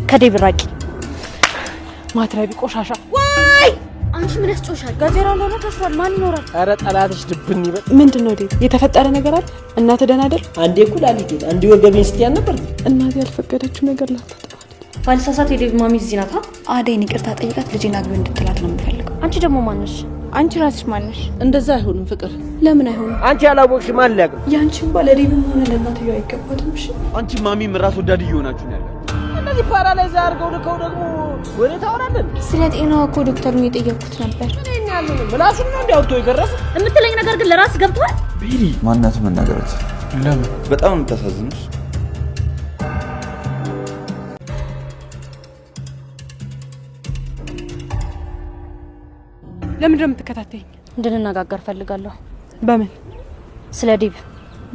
ከዴቭ ራቂ ማትረቢ ቆሻሻ ወይ አንቺ ምን ያስጮሻል ጋጀራ ለሆነ ተስፋል ማን ይኖራል አረ ጠላትሽ ድብን ይበል ምንድነው ዴቭ የተፈጠረ ነገር አለ እናተ ደና አይደል አንዴ ኩላሊት አንዴ ወገቤን ስትያን ነበር እናቴ ያልፈቀደችው ነገር ላታጠፋ ባልሳሳት የዴቭ ማሚ እዚህ ናታ አዴን ይቅርታ ጠይቃት ልጅን አግቢ እንድትላት ነው የምፈልገው አንቺ ደግሞ ማንሽ አንቺ ራስሽ ማንሽ እንደዛ አይሆንም ፍቅር ለምን አይሆንም አንቺ ያላወቅሽ ማን ሊያውቅ ያንቺን ባለዴቭም ሆነ ለእናትየው አይገባትም እሺ አንቺ ማሚ ራስ ወዳድ እየሆናችሁ ነው ያለው እነዚህ ፓራላይዝ አድርገው ልከው ደግሞ ወሬ ታወራለን ስለ ጤናው እኮ ዶክተሩን የጠየቅኩት ነበር እኔ ያለው ምላሱን ነው እንዲያውጥቶ ይገረፍ የምትለኝ ነገር ግን ለራስ ገብቷል ቤሪ ማናት መናገራት ለምን በጣም የምታሳዝኑሽ ለምን እንደምትከታተኝ እንድንነጋገር ፈልጋለሁ በምን ስለ ዴቭ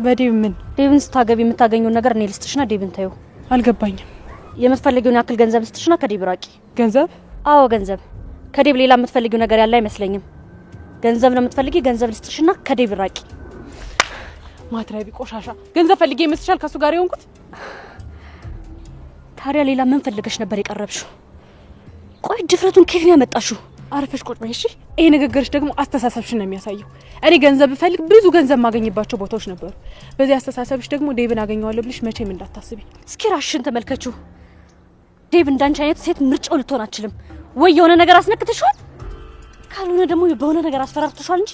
በዴቭ ምን ዴቭን ስታገቢ የምታገኘው ነገር እኔ ልስጥሽና ዴቭን ታዩ አልገባኝም የምትፈልጊውን ያክል ገንዘብ ልስጥሽና ከዴቭ ራቂ ገንዘብ አዎ ገንዘብ ከዴቭ ሌላ የምትፈልጊው ነገር ያለ አይመስለኝም ገንዘብ ነው የምትፈልጊ ገንዘብ ልስጥሽና ከዴቭ ራቂ ማትረቢ ቆሻሻ ገንዘብ ፈልጌ መስልሻል ከሱ ጋር የሆንኩት ታዲያ ሌላ ምን ፈልገሽ ነበር የቀረብሽው ቆይ ድፍረቱን ከየት ነው ያመጣሽው አረፈሽ ቁጭ በይ እሺ ይሄ ንግግርሽ ደግሞ አስተሳሰብሽን ነው የሚያሳየው እኔ ገንዘብ ፈልግ ብዙ ገንዘብ ማገኝባቸው ቦታዎች ነበሩ በዚህ አስተሳሰብሽ ደግሞ ዴቭን አገኘዋለሁ ብለሽ መቼም እንዳታስቢ እስኪ ራስሽን ተመልከቺው ዴቭ እንዳንቺ አይነት ሴት ምርጫው ልትሆን አትችልም ወይ የሆነ ነገር አስነክተሽዋል ካልሆነ ደግሞ በሆነ ነገር አስፈራርተሽዋል እንጂ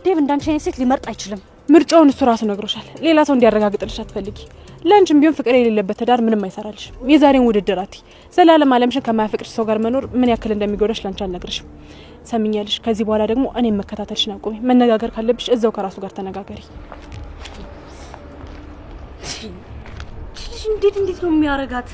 ዴቭ እንዳንቺ አይነት ሴት ሊመርጥ አይችልም ምርጫውን እሱ ራሱ ነግሮሻል ሌላ ሰው እንዲያረጋግጥልሽ አትፈልጊ ለአንቺም ቢሆን ፍቅር የሌለበት ትዳር ምንም አይሰራልሽ የዛሬን ውድድር አትይ ዘላለም ዓለምሽን ከማያፈቅርሽ ሰው ጋር መኖር ምን ያክል እንደሚጎዳሽ ላንቺ አልነግርሽም ሰምኛለሽ ከዚህ በኋላ ደግሞ እኔም መከታተልሽን አቁሚ መነጋገር ካለብሽ እዛው ከራሱ ጋር ተነጋገሪ እንዴት ነው የሚያረጋት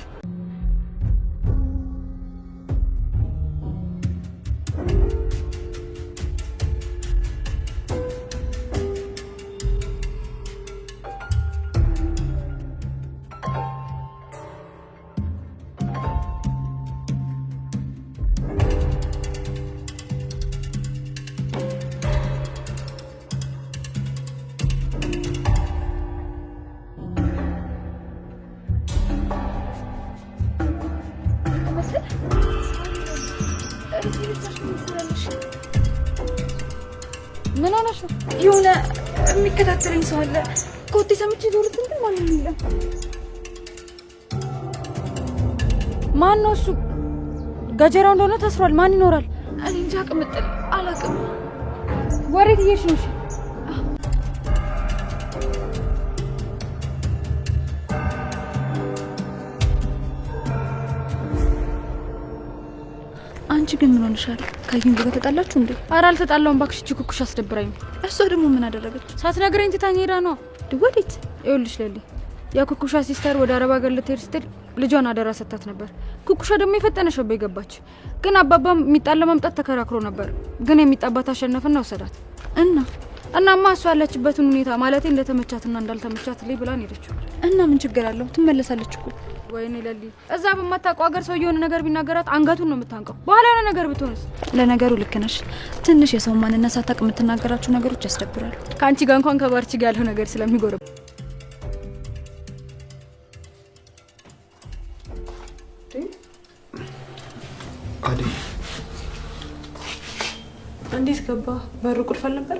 ምን ሆነሽ ነው የሆነ የሚከታተለኝ ሰው አለ ኮቴ ሰምቼ ዞርት እንዴ ማን ነው ይላል ማን ነው እሱ ጋጀራው እንደሆነ ተስሯል ማን ይኖራል እኔ እንጃ ቅምጥል አላውቅም ወሬት እየሽ ነው አንቺ ግን ምን ሆነሻል ከልጅን ጋር ተጣላችሁ እንዴ ኧረ አልተጣላውም ባክሽ ኩኩሽ አስደብራኝ እሷ ደግሞ ምን አደረገች ሳትነግረኝ ትታኝ ሄዳ ነው ወዴት ይኸውልሽ ለሊ የኩኩሻ ሲስተር ወደ አረብ ሀገር ልትሄድ ስትል ልጇን አደራ ሰጣት ነበር ኩኩሻ ደግሞ የፈጠነሽ በይገባች ግን አባባም የሚጣላ ማምጣት ተከራክሮ ነበር ግን የሚጣባት አሸነፈና ወሰዳት እናማ እሷ ያለችበትን ሁኔታ ማለቴ እንደተመቻትና እንዳልተመቻት ላይ ብላን ሄደች እና ምን ችግር አለው ትመለሳለች እኮ ወይኔ ለሊ እዛ በማታውቀው ሀገር ሰው የሆነ ነገር ቢናገራት አንገቱን ነው የምታንቀው በኋላ የሆነ ነገር ብትሆንስ ለነገሩ ልክ ነሽ ትንሽ የሰው ማንነት ሳታውቅ የምትናገራቸው ነገሮች ያስደብራሉ ከአንቺ ጋር እንኳን ከባርቺ ጋር ያለው ነገር ስለሚጎረብ አዴ እንዴት ገባ በሩ ቁልፍ አልነበር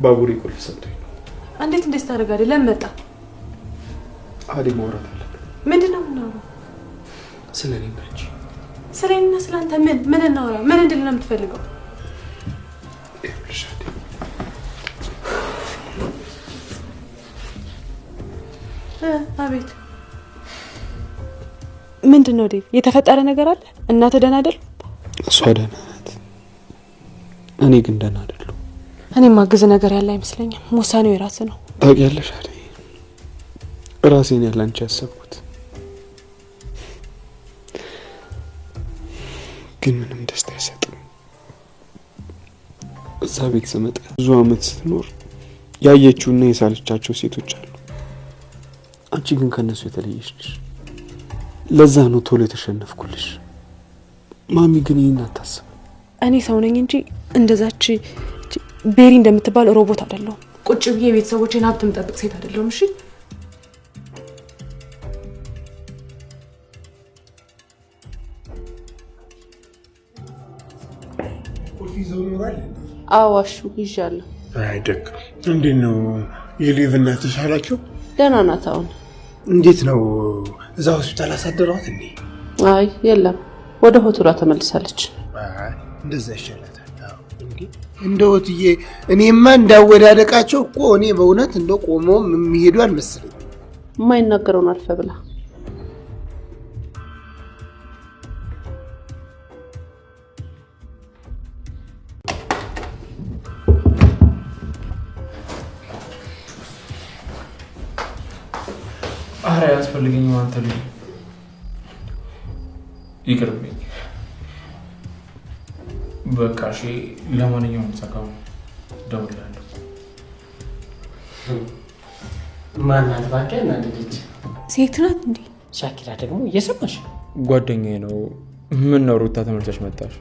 ባቡሪ ቁልፍ ሰጥቶኝ ነው እንዴት ታደርጋለህ ለምን መጣ አዴ ማውራት አለብን ምንድነው የምናወራው ስለኔ እንጂ ስለኔና ስለአንተ ምን እናወራ ምን እንድልና የምትፈልገው አቤት ምንድነው ዴቭ የተፈጠረ ነገር አለ እናተ ደና አይደል እሷ ደና ናት እኔ ግን ደና አይደለሁ እኔ ማግዝ ነገር ያለ አይመስለኝም ውሳኔው የራስ ነው ታውቂያለሽ አዴ ራሴን ያላንቺ ያሰብኩት ግን ምንም ደስታ አይሰጥም እዛ ቤት ስመጣ ብዙ አመት ስትኖር ያየችውና የሳለቻቸው ሴቶች አሉ አንቺ ግን ከነሱ የተለየሽ ነሽ ለዛ ነው ቶሎ የተሸነፍኩልሽ ማሚ ግን ይሄን አታስብ እኔ ሰው ነኝ እንጂ እንደዛች ቤሪ እንደምትባል ሮቦት አይደለሁም ቁጭ ብዬ ቤተሰቦቼን ሀብት መጠበቅ ሴት አይደለሁም እሺ ይዘው ኖራል። አዋሹ ይዣለሁ። አይደክ እንዴት ነው የሊቭ እናት ተሻላችሁ? ደህና ናት አሁን። እንዴት ነው እዛ ሆስፒታል አሳደሯት እንዴ? አይ የለም ወደ ሆቴሏ ተመልሳለች። እንደዛ ይሻላታል። አዎ እንዴ እንደውትዬ እኔማ እንዳወዳደቃቸው እኮ እኔ በእውነት እንደው ቆመው የሚሄዱ አልመሰለኝ። የማይናገረውን አልፈ ብላ አረ ያስፈልገኝ አንተ ልጅ ይቅርብኝ። በቃ እሺ፣ ለማንኛውም ተሳካው ደውላለሁ። ማናት ባከ እና ልጅ ሴት ናት እንዴ? ሻኪራ ደግሞ እየሰማሽ? ጓደኛዬ ነው። ምን ነው ሩታ ተመልሰሽ መጣሽ?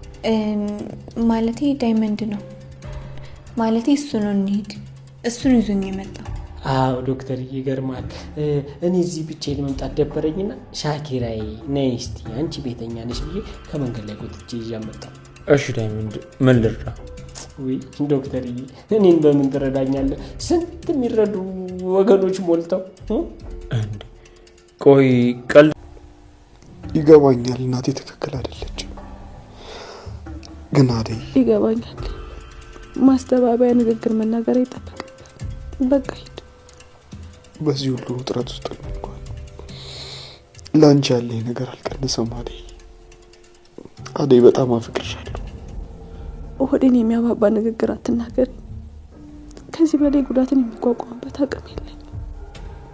ማለቴ ዳይመንድ ነው ማለቴ እሱ ነው። እንሂድ፣ እሱን ይዞኝ የመጣ። አዎ ዶክተር ይገርማል። እኔ እዚህ ብቻዬን መምጣት ደበረኝና ሻኪራይ ነይ እስቲ አንቺ ቤተኛ ነሽ ብዬ ከመንገድ ላይ ጎትቼ ይዤ መጣሁ። እሺ ዳይመንድ ምን ልርዳ? ወይ ዶክተር እኔን በምን ትረዳኛለህ? ስንት የሚረዱ ወገኖች ሞልተው እንዴ። ቆይ ቀል ይገባኛል። እናቴ ትክክል አይደለችም፣ ግን አደይ ይገባኛል። ማስተባበያ ንግግር መናገር ይጠበቅ። በቃ ሂድ። በዚህ ሁሉ ውጥረት ውስጥ እንኳን ላንቺ ያለኝ ነገር አልቀነሰም። አደይ በጣም አፍቅርሻለሁ። ሆዴን የሚያባባ ንግግር አትናገር። ከዚህ በላይ ጉዳትን የሚቋቋምበት አቅም የለኝ።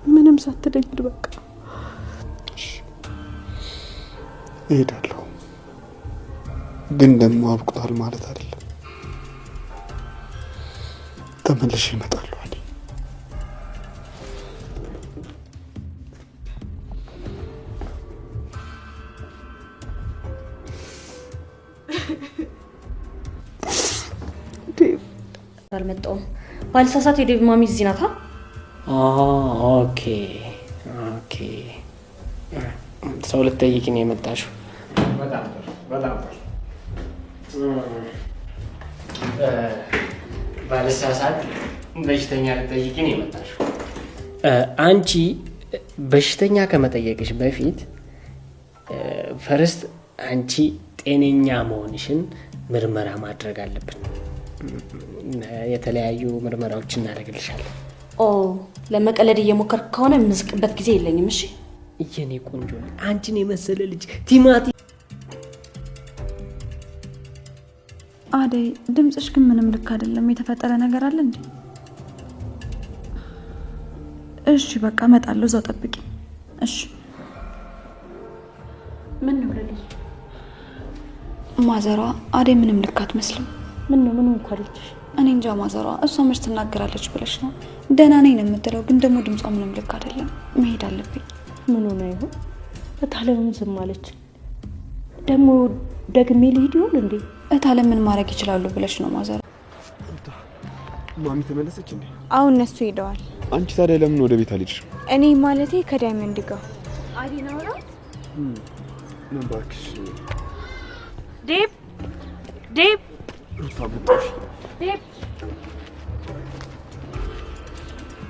ምንም ሳትለኝ ሂድ በቃ። እሄዳለሁ፣ ግን ደግሞ አብቅቷል ማለት አይደለም። ተመልሼ እመጣለሁ። አልመጣሁም። ባልሳሳት የዴቭ ማሚ እዚህ ናት። ኦኬ ኦኬ። ሰው ልትጠይቂ ነው የመጣሽው? በጣም ባልሳሳት በሽተኛ ልትጠይቂ ነው የመጣሽው? አንቺ በሽተኛ ከመጠየቅሽ በፊት ፈርስት አንቺ ጤነኛ መሆንሽን ምርመራ ማድረግ አለብን። የተለያዩ ምርመራዎች እናደርግልሻለን። ለመቀለድ እየሞከርክ ከሆነ የምዝቅበት ጊዜ የለኝም። እሺ የኔ ቆንጆ አንቺን የመሰለ ልጅ ቲማቲ። አደይ ድምጽሽ ግን ምንም ልክ አይደለም። የተፈጠረ ነገር አለ እንዴ? እሺ በቃ እመጣለሁ፣ እዛው ጠብቂ። እሺ ምን ነው ለልጅ ማዘሯ አደይ ምንም ልክ አትመስልም። ምን ነው ምን እንኳንልሽ? እኔ እንጃ ማዘሯ እሷ መች ትናገራለች ብለሽ ነው? ደህና ነኝ ነው የምትለው፣ ግን ደግሞ ድምጿ ምንም ልክ አይደለም። መሄድ አለብኝ። ምን ሆነ ይሆን? እታለምን ዝም አለች። ደግሞ ደግሜ ልሂድ ይሆን እንዴ? እታለም ምን ማድረግ ይችላሉ ብለሽ ነው ማዘሯ? ማሚ ተመለሰች እንዴ? አሁን እነሱ ሄደዋል። አንቺ ታዲያ ለምን ወደ ቤት አልሄድሽም? እኔ ማለቴ ከዳይመንድ ጋር አዲ ነው ነው እባክሽ ዴቭ ሩታ መጣሽ።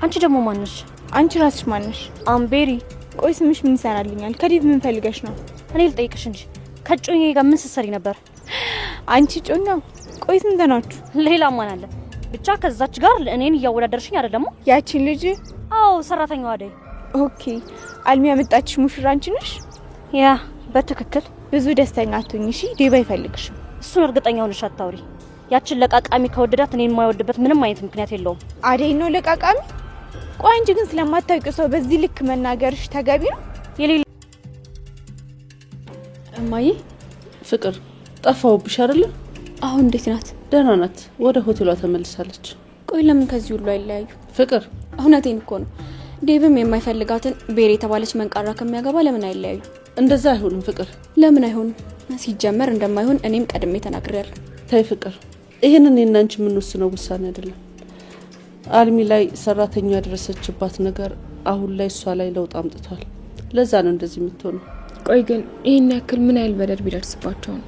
አንቺ ደግሞ ማነሽ? አንቺ ራስሽ ማነሽ? አምቤሪ። ቆይ ስምሽ ምን ይሰራልኛል? ከዴቭ ምን ፈልገሽ ነው? እኔ ልጠይቅሽ እንጂ ከጮኛዬ ጋር ምን ስትሰሪ ነበር? አንቺ ጮኛው? ቆይ ስንት ናችሁ? ሌላ ማን አለ? ብቻ ከዛች ጋር እኔን እያወዳደርሽኝ አይደለም? ያቺን ልጅ? አዎ ሰራተኛዋ አደይ። ኦኬ። አልሚ ያመጣችሽ ሙሽራ አንቺ ነሽ? ያ በትክክል። ብዙ ደስተኛ አትሁኝ እሺ። ዴቭ አይፈልግሽም። እሱን እርግጠኛ ሆነሽ አታውሪ። ያችን ለቃቃሚ ከወደዳት እኔን የማይወድበት ምንም አይነት ምክንያት የለውም። አደይ ነው ለቃቃሚ? ቆይ አንቺ ግን ስለማታውቂው ሰው በዚህ ልክ መናገርሽ ተገቢ ነው? የሌላ እማዬ ፍቅር ጠፋውብሽ አይደለ? አሁን እንዴት ናት? ደህና ናት። ወደ ሆቴሏ ተመልሳለች። ቆይ ለምን ከዚህ ሁሉ አይለያዩ? ፍቅር እውነቴን እኮ ነው። ዴቭም የማይፈልጋትን ቤር የተባለች መንቃራ ከሚያገባ ለምን አይለያዩ? እንደዛ አይሆንም ፍቅር። ለምን አይሆንም? ሲጀመር እንደማይሆን እኔም ቀድሜ ተናግሬያለሁ። ተይ ፍቅር፣ ይሄንን የናንቺ የምንወስነው ውሳኔ አይደለም። አልሚ ላይ ሰራተኛ ያደረሰችባት ነገር አሁን ላይ እሷ ላይ ለውጥ አምጥቷል። ለዛ ነው እንደዚህ የምትሆነው። ቆይ ግን ይሄን ያክል ምን ያህል በደል ቢደርስባቸው ነው?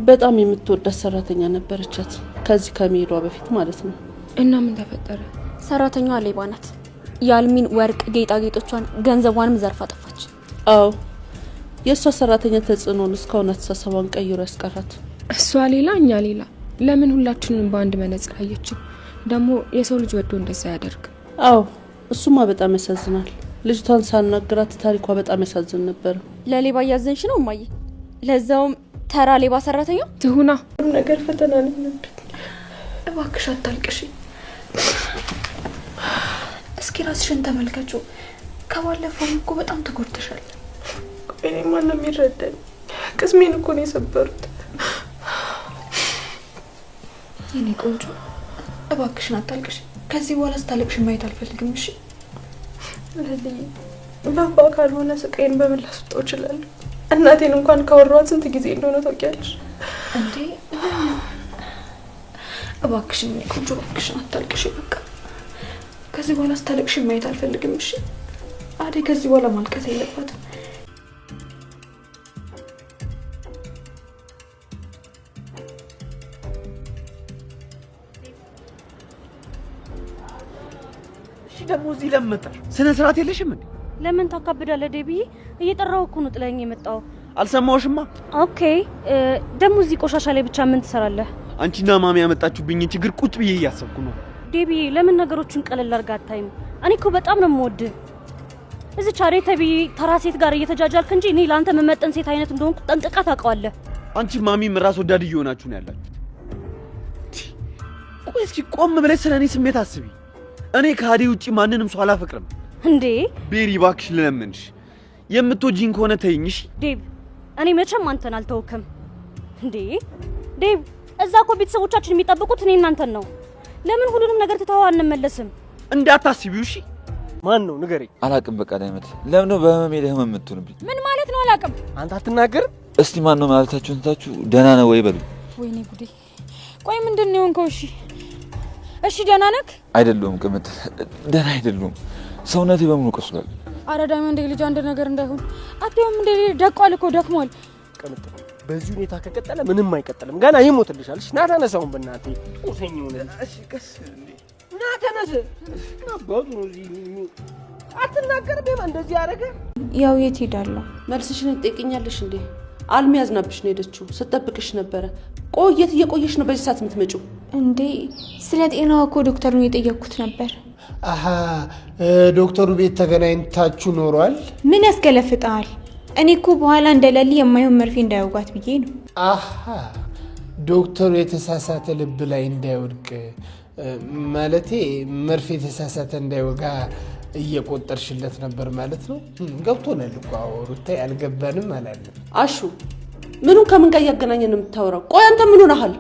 በጣም የምትወዳት ሰራተኛ ነበረቻት ከዚህ ከመሄዷ በፊት ማለት ነው። እና ምን ተፈጠረ? ሰራተኛዋ ሌባ ናት። የአልሚን ወርቅ፣ ጌጣጌጦቿን፣ ገንዘቧንም ዘርፋ ጠፋች። አዎ የእሷ ሰራተኛ ተጽዕኖን እስካሁን አስተሳሰቧን ቀይሮ ያስቀራት። እሷ ሌላ እኛ ሌላ። ለምን ሁላችንም በአንድ መነጽር አየችን? ደግሞ የሰው ልጅ ወዶ እንደዛ ያደርግ? አዎ እሱማ በጣም ያሳዝናል። ልጅቷን ሳናግራት ታሪኳ በጣም ያሳዝን ነበር። ለሌባ እያዘንሽ ነው እማዬ? ለዛውም ተራ ሌባ ሰራተኛ ትሁና። ነገር ፈተና ነበር። እባክሽ አታልቅሽ። እስኪ ራስሽን ተመልከቹ። ከባለፈው እኮ በጣም ተጎድተሻል። እኔ ማን ነው የሚረዳኝ? ቅስሜን እኮ ነው የሰበሩት። የኔ ቆንጆ እባክሽን አታልቅሽ። ከዚህ በኋላ ስታለቅሽ ማየት አልፈልግም። እሺ ለዚህ ባባ ካልሆነ ስቃይን በምን ላስወጣው እችላለሁ? እናቴን እንኳን ካወራኋት ስንት ጊዜ እንደሆነ ታውቂያለሽ እንዴ? እባክሽን የኔ ቆንጆ እባክሽን አታልቅሽ። በቃ ከዚህ በኋላ ስታለቅሽ ማየት አልፈልግም። እሺ አደይ ከዚህ በኋላ ማልቀስ የለባትም። ደግሞ እዚህ ለምመጣሽ ስነ ስርዓት የለሽም እንዴ? ለምን ታካብዳለህ ዴቢዬ? እየጠራው እኮ ነው ጥለኝ የመጣው። አልሰማውሽማ። ኦኬ ደግሞ እዚህ ቆሻሻ ላይ ብቻ ምን ትሰራለህ? አንቺና ማሚ ያመጣችሁብኝ ችግር ቁጭ ብዬ እያሰብኩ ነው። ዴቢዬ ለምን ነገሮችን ቀለል አድርጋ አታይም? እኔ እኮ በጣም ነው የምወድህ። እዚህ ቻሬ ተብዬ ተራ ሴት ጋር እየተጃጃልክ እንጂ እኔ ለአንተ መመጠን ሴት አይነት እንደሆንኩ ጠንቅቃ ታውቀዋለህ። አንቺ ማሚም ራስ ወዳድ እየሆናችሁ ነው ያላችሁት። ቆይ እስኪ ቆም ብለሽ ስለኔ ስሜት አስቢ። እኔ ከአደይ ውጪ ማንንም ሰው አላፈቅርም። እንዴ ቤሪ እባክሽ ልለምንሽ፣ የምትወጂኝ ከሆነ ተይኝሽ። ዴብ እኔ መቼም አንተን አልተውክም። እንዴ ዴብ እዛ እኮ ቤተሰቦቻችን የሚጠብቁት እኔ እናንተን ነው። ለምን ሁሉንም ነገር ትተኸው አንመለስም? እንዳታስቢው እሺ። ማን ነው ንገረኝ። አላቅም። በቃ ዳይመት ለምን ነው በህመሜ ላይ ህመም የምትሆንብኝ? ምን ማለት ነው አላቅም? አንተ አትናገር። እስቲ ማን ነው ማለታችሁን ታችሁ ደህና ነው ወይ በሉ። ወይኔ ጉዴ። ቆይ ምንድን ነው የሆንከው? እሺ ደህና ነህ? አይደለም ቅምጥ፣ ደህና አይደለም። ሰውነቴ በሙሉ ቆስሏል። አረ ዳይመንድ ልጅ አንድ ነገር እንዳይሆን አትየውም እንደ ደቋል እኮ ደክሟል። ቅምጥ በዚህ ሁኔታ ከቀጠለ ምንም አይቀጥልም። ገና ይሞትልሻል። እሺ ና ተነሳውን በእናትህ ቁሰኝ ሆነ። እሺ ቀስ ና ተነስ። አባቱ ነው እዚህ አትናገር። በማ እንደዚህ ያረገ ያው የት ሄዳለሁ? መልስሽን ትጠይቂኛለሽ እንዴ? አልሚ ያዝናብሽ ነው ሄደችው። ስትጠብቅሽ ነበረ። ቆየት እየቆየሽ ነው በዚህ ሰዓት የምትመጪው እንዴ? ስለ ጤናው እኮ ዶክተሩን እየጠየቅኩት ነበር። አሃ ዶክተሩ ቤት ተገናኝታችሁ ኖሯል? ምን ያስገለፍጣል? እኔ እኮ በኋላ እንደለሊ የማይሆን መርፌ እንዳይወጋት ብዬ ነው። አሃ ዶክተሩ የተሳሳተ ልብ ላይ እንዳይወድቅ ማለቴ መርፌ የተሳሳተ እንዳይወጋ እየቆጠርሽለት ነበር ማለት ነው። ገብቶናል እኮ ሩታ፣ ያልገባንም አላለም። አሹ ምኑን ከምን ጋር እያገናኘን ነው የምታወራው? ቆይ አንተ ምን ሆነሃል?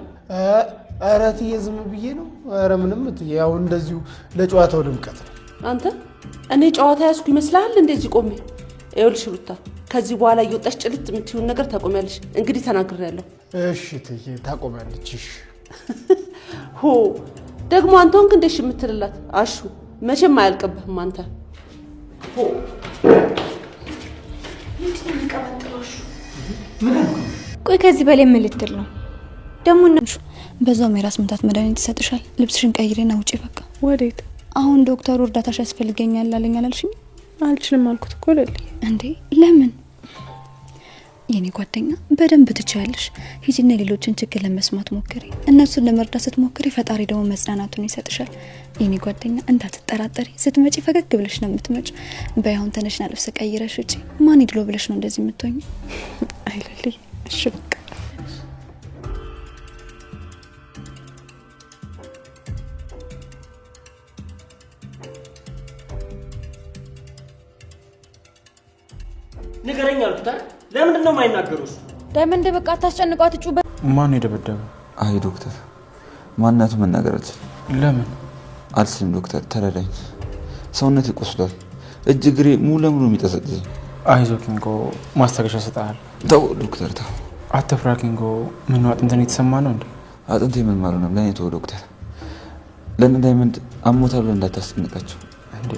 ኧረ እትዬ ዝም ብዬ ነው። ኧረ ምንም እትዬ፣ ያው እንደዚሁ ለጨዋታው ድምቀት ነው። አንተ እኔ ጨዋታ ያዝኩ ይመስልሃል? እንደዚህ ቆሜ ይኸውልሽ ሩታ፣ ከዚህ በኋላ እየወጣሽ ጭልጥ የምትይውን ነገር ታቆሚያለሽ። እንግዲህ ተናግሬያለሁ። እሺ እትዬ ታቆሚያለች። እሺ ሆ ደግሞ አንተ ሆንክ እንደሽ የምትልላት? አሹ መቼም አያልቅብህም አንተ። ሆ ቆይ ከዚህ በላይ ምን ልትል ነው ደግሞ? በዛውም የራስ ምታት መድኃኒት ይሰጥሻል። ልብስሽን ቀይሬና ውጪ በቃ። ወዴት? አሁን ዶክተሩ እርዳታሽ ያስፈልገኛል አለኝ አላልሽኝ? አልችልም አልኩት እኮ ለሊ። እንዴ ለምን? የኔ ጓደኛ በደንብ ትችያለሽ። ሂጂና ሌሎችን ችግር ለመስማት ሞክሪ። እነሱን ለመርዳት ስትሞክሪ ፈጣሪ ደግሞ መጽናናቱን ይሰጥሻል። የኔ ጓደኛ እንዳትጠራጠሪ። ስትመጪ ፈገግ ብለሽ ነው የምትመጪው። በያሁን ተነሽና ልብስ ቀይረሽ ውጪ። ማን ይድሎ ብለሽ ነው እንደዚህ የምትሆኚ? አይ ለሊ እሺ በቃ። ንገረኝ አልኩት። ለምንድን ነው የማይናገሩት? ዳይመንድ በቃ አታስጨንቋት። ጩበት ማን የደበደበው? አይ ዶክተር፣ ማንነቱ መናገር አልችልም። ለምን አልችልም ዶክተር፣ ተረዳኝ። ሰውነቴ ቆስሏል። እጅ እግሬ ሙሉ ለሙሉ የሚጠዘጥዘኝ። አይዞህ ኪንጎ፣ ማስታገሻ ሰጣል። ተው ዶክተር ተው። አትፍራ ኪንጎ። ምን ነው አጥንተን የተሰማ ነው እንዴ? አጥንቴ ምን ማለት ነው? ለኔ ተው ዶክተር። ለነ ዳይመንድ አሞታል ብለህ እንዳታስጨንቃቸው። እንዴ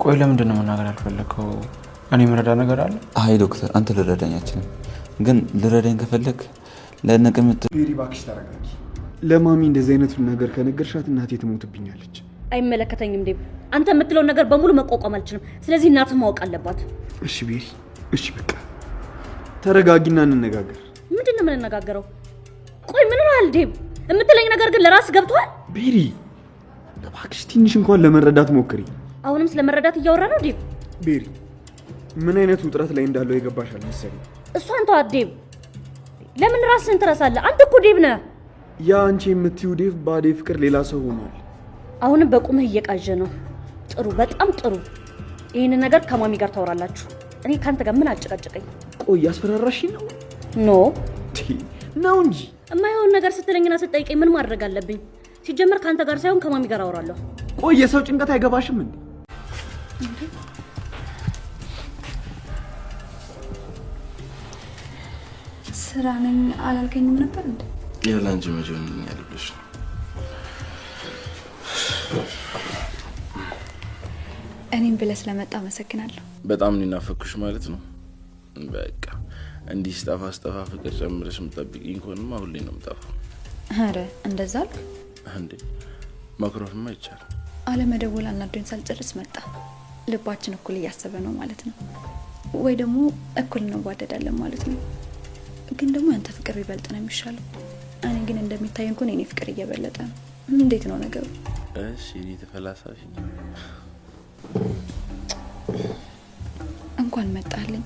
ቆይ ለምንድን ነው መናገር ያልፈለከው? እኔ የምረዳ ነገር አለ? አይ ዶክተር፣ አንተ ልረዳኝ አትችልም። ግን ልረዳኝ ከፈለክ ለነቀምት ቤሪ እባክሽ ተረጋጊ። ለማሚ እንደዚህ አይነቱን ነገር ከነገርሻት እናቴ ትሞትብኛለች። አይመለከተኝም ዴብ። አንተ የምትለው ነገር በሙሉ መቋቋም አልችልም። ስለዚህ እናትህ ማወቅ አለባት። እሺ ቤሪ፣ እሺ በቃ ተረጋጊና እንነጋገር። ምንድን ነው የምንነጋገረው? ቆይ ምን ሆነሃል ዴብ? የምትለኝ ነገር ግን ለራስ ገብቷል? ቤሪ እባክሽ ትንሽ እንኳን ለመረዳት ሞክሪ። አሁንም ስለመረዳት እያወራ ነው ዴብ? ቤሪ ምን አይነት ውጥረት ላይ እንዳለው የገባሻል መሰለኝ። እሷን ተዋት ዴብ። ለምን ራስህን ትረሳለህ? አንተ እኮ ዴብ ነህ። ያ አንቺ የምትይው ዴቭ ባዴ ፍቅር ሌላ ሰው ሆኗል። አሁንም በቁምህ እየቃዠ ነው። ጥሩ፣ በጣም ጥሩ። ይህንን ነገር ከማሚ ጋር ታወራላችሁ። እኔ ካንተ ጋር ምን አጨቃጨቀኝ? ቆይ ያስፈራራሽኝ ነው? ኖ ነው እንጂ የማይሆን ነገር ስትለኝና ስትጠይቀኝ ምን ማድረግ አለብኝ? ሲጀመር ካንተ ጋር ሳይሆን ከማሚ ጋር አወራለሁ። ቆይ የሰው ጭንቀት አይገባሽም እንዴ? ስራ ነኝ አላልከኝም ነበር እንዴ? ያላንቺ መጆን ያለብሽ እኔም ብለህ ስለመጣ አመሰግናለሁ። በጣም እናፈኩሽ ማለት ነው። በቃ እንዲህ ስጠፋ ፍቅር ጨምረሽ የምጠብቂኝ ከሆነማ ሁሌ ነው የምጠፋው። ኧረ እንደዛ አልክ እንዴ? መክሮፍማ ይቻላል። አለመደወል አናዶኝ ሳልጨርስ መጣ። ልባችን እኩል እያሰበ ነው ማለት ነው፣ ወይ ደግሞ እኩል እንዋደዳለን ማለት ነው። ግን ደግሞ ያንተ ፍቅር ይበልጥ ነው የሚሻለው። እኔ ግን እንደሚታየን እኮ የኔ ፍቅር እየበለጠ ነው። እንዴት ነው ነገሩ? እሺ እኔ ተፈላሳፊ እንኳን መጣልኝ።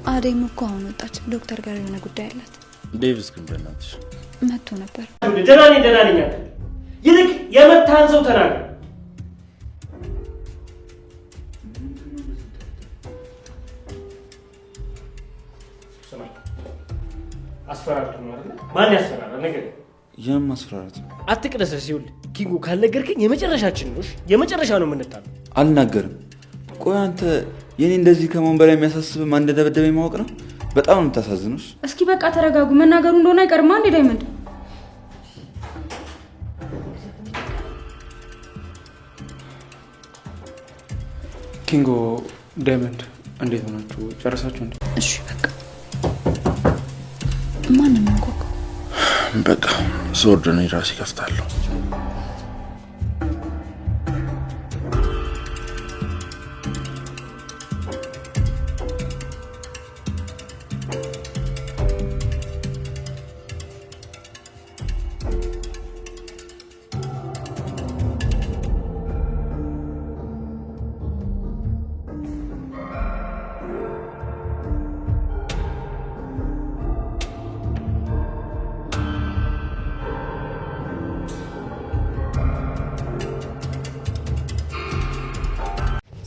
አደይም እኮ አሁን ወጣች፣ ዶክተር ጋር የሆነ ጉዳይ አላት። ዴቪስ ግን በእናትሽ መጥቶ ነበር። ደህና ነኝ። ይልቅ የመታን ሰው ተናገር። አስፈራርቱ ነው አይደል? ማን ያስፈራራ ነገር? የምን ማስፈራራት? አትቅደሰስ። ይኸውልህ ኪንጎ ካልነገርከኝ የመጨረሻችን ነው። የመጨረሻ ነው የምንጣለው። አልናገርም። ቆይ አንተ የኔ እንደዚህ ከመሆን በላይ የሚያሳስብ ማን እንደደበደበኝ ማወቅ ነው? በጣም ነው የምታሳዝነው። እስኪ በቃ ተረጋጉ። መናገሩ እንደሆነ አይቀርም። አንዴ ዳይመንድ ኪንጎ ዳይመንድ እንዴት ሆናችሁ? ጨረሳችሁ እንዴ? እሺ በቃ ማንም እንቆቅ። በቃ ዞር ደኔ ራሴ ከፍታለሁ።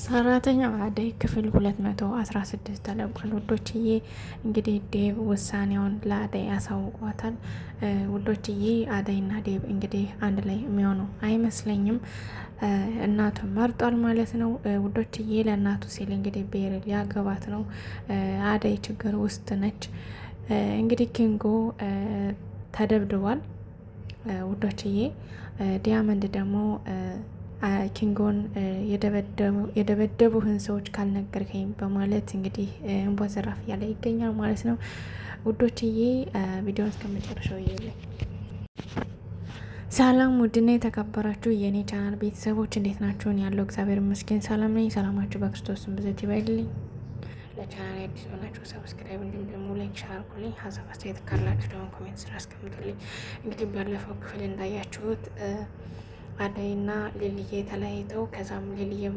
ሰራተኛው አደይ ክፍል 216 ተለቋል። ውዶችዬ እንግዲህ ዴቭ ውሳኔውን ለአደይ ያሳውቋታል። ውዶችዬ አደይና ዴቭ እንግዲህ አንድ ላይ የሚሆኑ አይመስለኝም። እናቱ መርጧል ማለት ነው። ውዶችዬ ለእናቱ ሲል እንግዲህ ቤሪ ሊያገባት ነው። አደይ ችግር ውስጥ ነች። እንግዲህ ኪንጎ ተደብድቧል። ውዶችዬ ዲያመንድ ደግሞ ኪንጎን የደበደቡህን ሰዎች ካልነገርከኝ በማለት እንግዲህ እንቧ ዘራፍ እያለ ይገኛል ማለት ነው። ውዶችዬ ቪዲዮን እስከመጨረሻው ይዩልኝ። ሰላም ውድና የተከበራችሁ የኔ ቻናል ቤተሰቦች እንዴት ናችሁ? ያለው እግዚአብሔር ይመስገን ሰላም ነኝ። ሰላማችሁ በክርስቶስ ብዛት ይበልልኝ። ለቻናል አዲስ ሆናችሁ ሰብስክራይብ እንዲሁም ደግሞ ላይክ ሼር አድርጉልኝ። ሀሳብ አስተያየት ካላችሁ ደግሞ ኮሜንት ስራ አስቀምጡልኝ። እንግዲህ ባለፈው ክፍል እንዳያችሁት አደይና ሊሊዬ ተለያይተው ከዛም ሊሊዬም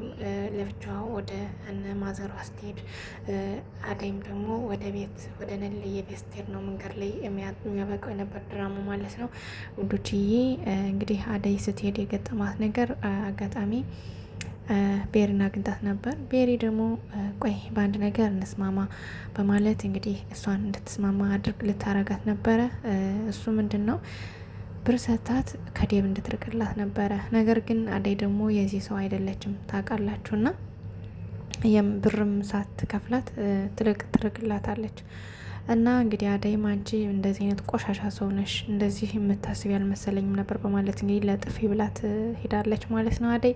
ለብቻዋ ወደ እነ ማዘሯ ስትሄድ አደይም ደግሞ ወደ ቤት ወደ ሊሊዬ ቤት ስትሄድ ነው መንገድ ላይ የሚያበቃው የነበር ድራማ ማለት ነው። ውዶችዬ እንግዲህ አደይ ስትሄድ የገጠማት ነገር አጋጣሚ ቤሪን አግኝታት ነበር። ቤሪ ደግሞ ቆይ በአንድ ነገር እንስማማ በማለት እንግዲህ እሷን እንድትስማማ አድርግ ልታረጋት ነበረ። እሱ ምንድን ነው ብር ሰታት ከዴብ እንድትርቅላት ነበረ። ነገር ግን አደይ ደግሞ የዚህ ሰው አይደለችም ታውቃላችሁና ብርም ሳትከፍላት ትርቅላታለች። እና እንግዲህ አደይም አንቺ እንደዚህ አይነት ቆሻሻ ሰው ነሽ፣ እንደዚህ የምታስብ ያልመሰለኝም ነበር በማለት እንግዲህ ለጥፊ ብላት ሄዳለች ማለት ነው። አደይ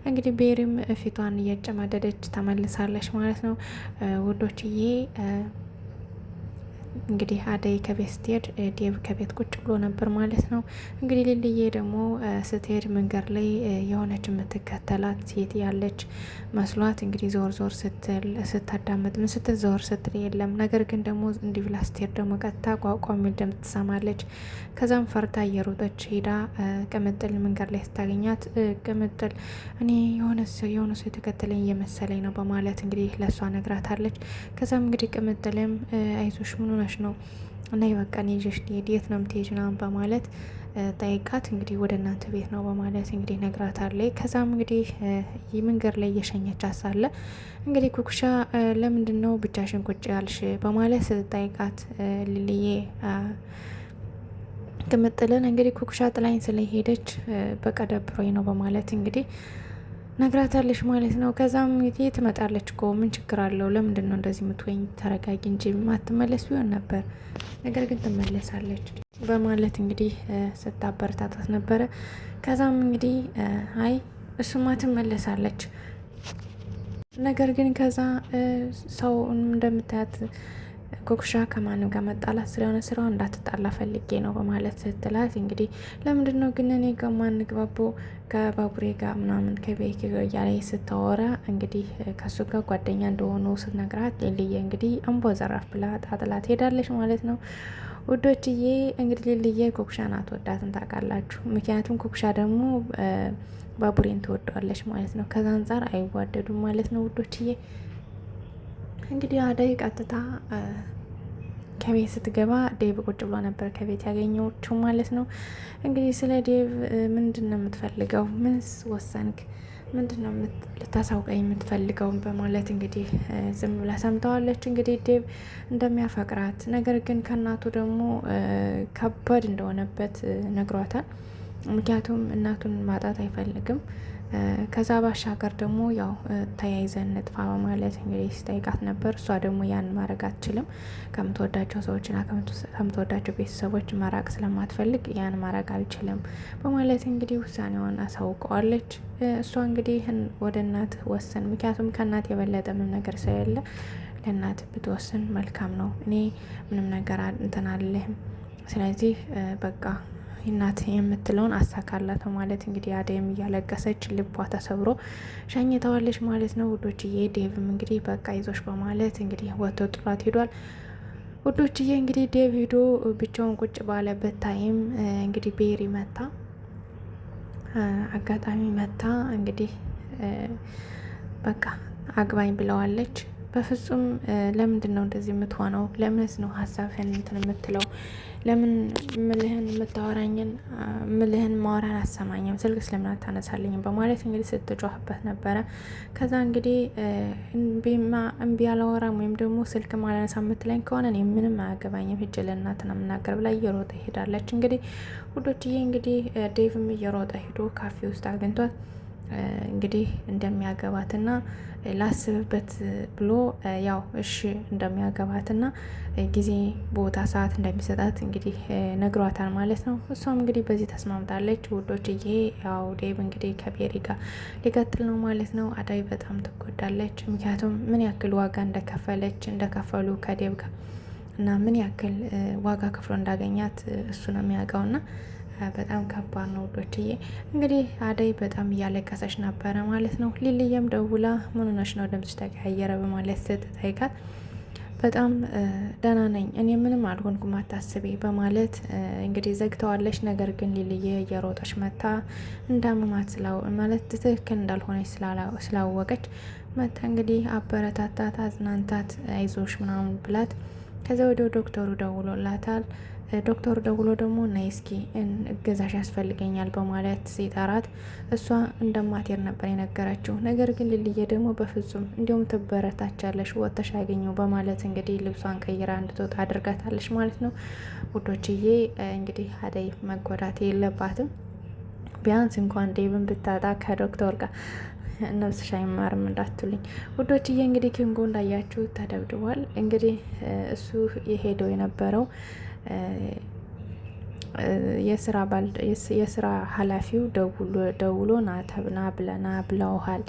እንግዲህ ቤሪም ፊቷን እያጨማደደች ተመልሳለች ማለት ነው። ውዶችዬ እንግዲህ አደይ ከቤት ስትሄድ ዴቭ ከቤት ቁጭ ብሎ ነበር ማለት ነው። እንግዲህ ሊልዬ ደግሞ ስትሄድ መንገድ ላይ የሆነች የምትከተላት ሴት ያለች መስሏት እንግዲህ ዞር ዞር ስትል ስታዳመጥ ምን ስትል ዞር ስትል የለም። ነገር ግን ደግሞ እንዲህ ብላ ስትሄድ ደግሞ ቀጥታ ቋቋም የሚል ድምፅ ትሰማለች። ከዛም ፈርታ እየሮጠች ሄዳ ቅምጥል መንገድ ላይ ስታገኛት ቅምጥል እኔ የሆነ ሰው የተከተለኝ እየመሰለኝ ነው በማለት እንግዲህ ለእሷ ነግራታለች። ከዛም እንግዲህ ቅምጥልም አይዞሽ ምን ሆነሽ ነው እና ይበቃን ይዤሽ ልሄድ የት ነው የምትሄጂው ምናምን በማለት ጠይቃት እንግዲህ ወደ እናንተ ቤት ነው በማለት እንግዲህ ነግራታለች። ከዛም እንግዲህ መንገድ ላይ እየሸኘቻት ሳለ እንግዲህ ኩኩሻ ለምንድን ነው ብቻሽን ቁጭ ያልሽ በማለት ስትጠይቃት ሊልዬ ቅምጥልን እንግዲህ ኩኩሻ ጥላኝ ስለሄደች በቃ ደብሮኝ ነው በማለት እንግዲህ ነግራታለች ማለት ነው። ከዛም እንግዲህ ትመጣለች እኮ ምን ችግር አለው ለምንድን ነው እንደዚህ የምትወኝ ተረጋጊ እንጂ ማትመለስ ቢሆን ነበር ነገር ግን ትመለሳለች በማለት እንግዲህ ስታበረታታት ነበረ። ከዛም እንግዲህ አይ እሱማ ትመለሳለች ነገር ግን ከዛ ሰው እንደምታያት ኩኩሻ ከማንም ጋር መጣላት ስለሆነ ስራው እንዳትጣላ ፈልጌ ነው በማለት ስትላት እንግዲህ ለምንድን ነው ግን እኔ ጋር ማንግባባው ከባቡሬ ጋር ምናምን ከቤኪ ጋር እያለ ስታወራ እንግዲህ ከሱ ጋር ጓደኛ እንደሆኑ ስትነግራት ሊልዬ እንግዲህ አምቦ ዘራፍ ብላ ጣጥላት ሄዳለች ማለት ነው። ውዶችዬ እንግዲህ ሊልዬ ኩኩሻን አትወዳትም ታውቃላችሁ። ምክንያቱም ኩኩሻ ደግሞ ባቡሬን ትወደዋለች ማለት ነው። ከዛ አንጻር አይዋደዱም ማለት ነው ውዶችዬ። እንግዲህ አደይ ቀጥታ ከቤት ስትገባ ዴቭ ቁጭ ብሎ ነበር ከቤት ያገኘችው ማለት ነው። እንግዲህ ስለ ዴቭ ምንድን ነው የምትፈልገው? ምንስ ወሰንክ? ምንድን ነው ልታሳውቀኝ የምትፈልገው? በማለት እንግዲህ ዝም ብላ ሰምተዋለች። እንግዲህ ዴቭ እንደሚያፈቅራት ነገር ግን ከእናቱ ደግሞ ከባድ እንደሆነበት ነግሯታል። ምክንያቱም እናቱን ማጣት አይፈልግም። ከዛ ባሻገር ደግሞ ያው ተያይዘን ንጥፋ በማለት እንግዲህ ስጠይቃት ነበር። እሷ ደግሞ ያን ማድረግ አትችልም። ከምትወዳቸው ሰዎችና ከምትወዳቸው ቤተሰቦች መራቅ ስለማትፈልግ ያን ማድረግ አልችልም በማለት እንግዲህ ውሳኔዋን አሳውቀዋለች። እሷ እንግዲህ ወደ እናት ወሰን፣ ምክንያቱም ከእናት የበለጠ ምንም ነገር ስለሌለ ለእናት ብትወስን መልካም ነው። እኔ ምንም ነገር እንትን አልልህም። ስለዚህ በቃ እናት የምትለውን አሳካላት ማለት እንግዲህ አደይም እያለቀሰች ልቧ ተሰብሮ ሸኝተዋለች ማለት ነው ውዶችዬ። ዴቭም እንግዲህ በቃ ይዞሽ በማለት እንግዲህ ወጥቶ ጥሏት ሄዷል ውዶችዬ። እንግዲህ ዴቭ ሄዶ ብቻውን ቁጭ ባለበት ታይም እንግዲህ ቤሪ መታ አጋጣሚ መታ እንግዲህ በቃ አግባኝ ብለዋለች። በፍጹም ለምንድን ነው እንደዚህ የምትሆነው? ለምንስ ነው ሀሳብህን እንትን የምትለው? ለምን ምልህን የምታወራኝን ምልህን ማወራን አሰማኝም? ስልክ ስለምን አታነሳልኝም? በማለት እንግዲህ ስትጮህበት ነበረ። ከዛ እንግዲህ እምቢ አላወራም ወይም ደግሞ ስልክ ማላነሳ የምትለኝ ከሆነ እኔ ምንም አያገባኝም ሂጅ ለእናትና የምናገር ብላ እየሮጠ ሄዳለች። እንግዲህ ውዶችዬ እንግዲህ ዴቭም እየሮጠ ሄዶ ካፌ ውስጥ አግኝቷት እንግዲህ እንደሚያገባትና ላስብበት ብሎ ያው እሺ እንደሚያገባትና ጊዜ ቦታ ሰዓት እንደሚሰጣት እንግዲህ ነግሯታል ማለት ነው። እሷም እንግዲህ በዚህ ተስማምታለች ውዶችዬ። ያው ዴቭ እንግዲህ ከቤሪ ጋር ሊቀጥል ነው ማለት ነው። አዳይ በጣም ትጎዳለች። ምክንያቱም ምን ያክል ዋጋ እንደከፈሉ ከዴቭ ጋር እና ምን ያክል ዋጋ ከፍሎ እንዳገኛት እሱ ነው የሚያውቀውና በጣም ከባድ ነው ውዶችዬ። እንግዲህ አደይ በጣም እያለቀሰች ነበረ ማለት ነው። ሊልየም ደውላ ምን ሆነሽ ነው ድምጽሽ ተቀያየረ በማለት ስትጠይቃት በጣም ደህና ነኝ እኔ ምንም አልሆንኩም አታስቢ በማለት እንግዲህ ዘግተዋለች። ነገር ግን ሊልየ እየሮጠች መታ እንዳመማት ማለት ትክክል እንዳልሆነች ስላወቀች መታ እንግዲህ አበረታታት፣ አዝናንታት፣ አይዞሽ ምናምን ብላት ከዛ ወደ ዶክተሩ ደውሎላታል። ዶክተሩ ደውሎ ደግሞ ነይ እስኪ እገዛሽ ያስፈልገኛል በማለት ሲጠራት እሷ እንደማትሄድ ነበር የነገረችው። ነገር ግን ልልዬ ደግሞ በፍጹም እንዲሁም ትበረታቻለሽ ወጥተሽ ያገኘው በማለት እንግዲህ ልብሷን ቀይራ እንድትወጣ አድርጋታለች ማለት ነው ውዶችዬ። እንግዲህ አደይ መጎዳት የለባትም። ቢያንስ እንኳን ዴቭን ብታጣ ከዶክተር ጋር ነፍስሽ አይማርም እንዳትሉኝ ውዶችዬ። እንግዲህ ኪንጎ እንዳያችሁ ተደብድቧል። እንግዲህ እሱ የሄደው የነበረው የስራ ኃላፊው ደውሎ ና ብለውሃል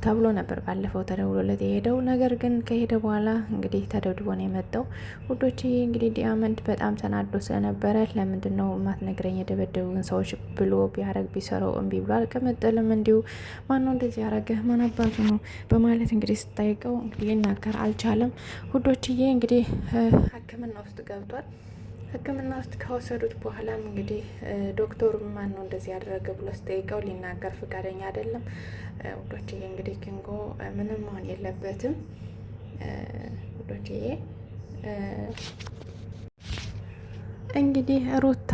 ተብሎ ነበር ባለፈው ተደውሎለት የሄደው። ነገር ግን ከሄደ በኋላ እንግዲህ ተደብድቦ ነው የመጣው። ውዶች እንግዲህ ዲያመንድ በጣም ተናዶ ስለነበረ ለምንድን ነው ማትነግረኝ የደበደቡን ሰዎች ብሎ ቢሰራው እምቢ ብሏል። ቅምጥልም እንዲሁ ማነው እንደዚህ ያረገ ማን አባቱ ነው በማለት እንግዲህ ስጠይቀው እንግዲህ ሊናገር አልቻለም። ውዶችዬ እንግዲህ ሕክምና ውስጥ ገብቷል። ሕክምና ውስጥ ከወሰዱት በኋላም እንግዲህ ዶክተሩ ማን ነው እንደዚህ ያደረገ ብሎ ስጠይቀው ሊናገር ፈቃደኛ አይደለም። ውዶችዬ እንግዲህ ኪንጎ ምንም መሆን የለበትም። ውዶችዬ እንግዲህ ሩታ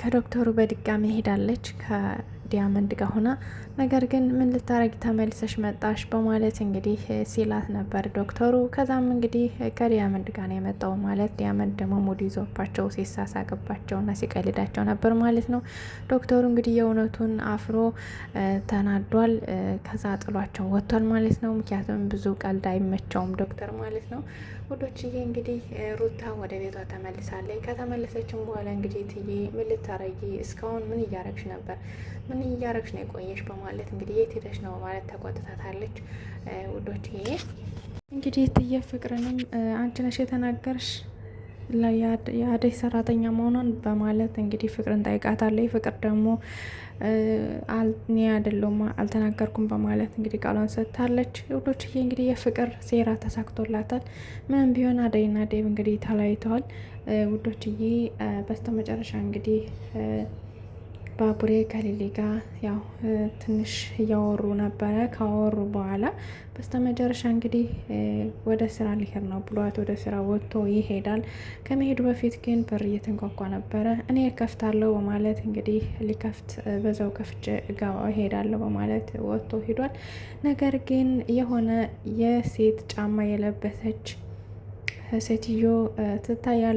ከዶክተሩ በድጋሚ ሄዳለች ከዲያመንድ ጋር ሆና። ነገር ግን ምን ልታረጊ ተመልሰሽ መጣሽ በማለት እንግዲህ ሲላት ነበር ዶክተሩ። ከዛም እንግዲህ ከዲያመንድ ጋር ነው የመጣው ማለት ዲያመንድ ደግሞ ሙድ ይዞባቸው ሲሳሳቅባቸውና ሲቀልዳቸው ነበር ማለት ነው። ዶክተሩ እንግዲህ የእውነቱን አፍሮ ተናዷል። ከዛ ጥሏቸው ወጥቷል ማለት ነው። ምክንያቱም ብዙ ቀልድ አይመቸውም ዶክተር ማለት ነው። ውዶችዬ እንግዲህ ሩታ ወደ ቤቷ ተመልሳለች። ከተመለሰችም በኋላ እንግዲህ ትዬ ምን ልታረጊ እስካሁን ምን እያረግሽ ነበር? ምን እያረግሽ ነው የቆየሽ? በማለት እንግዲህ የት ሄደሽ ነው ማለት ተቆጥታታለች። ውዶችዬ እንግዲህ ትዬ ፍቅርንም አንቺ ነሽ የተናገርሽ የአደይ ሰራተኛ መሆኗን በማለት እንግዲህ ፍቅርን ጠይቃታለች። ፍቅር ደግሞ እኔ አይደለሁም አልተናገርኩም በማለት እንግዲህ ቃሏን ሰጥታለች። ውዶችዬ እንግዲህ የፍቅር ሴራ ተሳክቶላታል። ምንም ቢሆን አደይና ዴብ እንግዲህ ተለያይተዋል። ውዶችዬ በስተመጨረሻ እንግዲህ ባቡሬ ከሊሊ ጋር ያው ትንሽ እያወሩ ነበረ። ካወሩ በኋላ በስተመጨረሻ እንግዲህ ወደ ስራ ሊሄድ ነው ብሏት ወደ ስራ ወጥቶ ይሄዳል። ከመሄዱ በፊት ግን በር እየተንኳኳ ነበረ። እኔ ከፍታለሁ በማለት እንግዲህ ሊከፍት በዛው ከፍቼ እሄዳለሁ በማለት ወጥቶ ሂዷል። ነገር ግን የሆነ የሴት ጫማ የለበሰች ሴትዮ ትታያለች።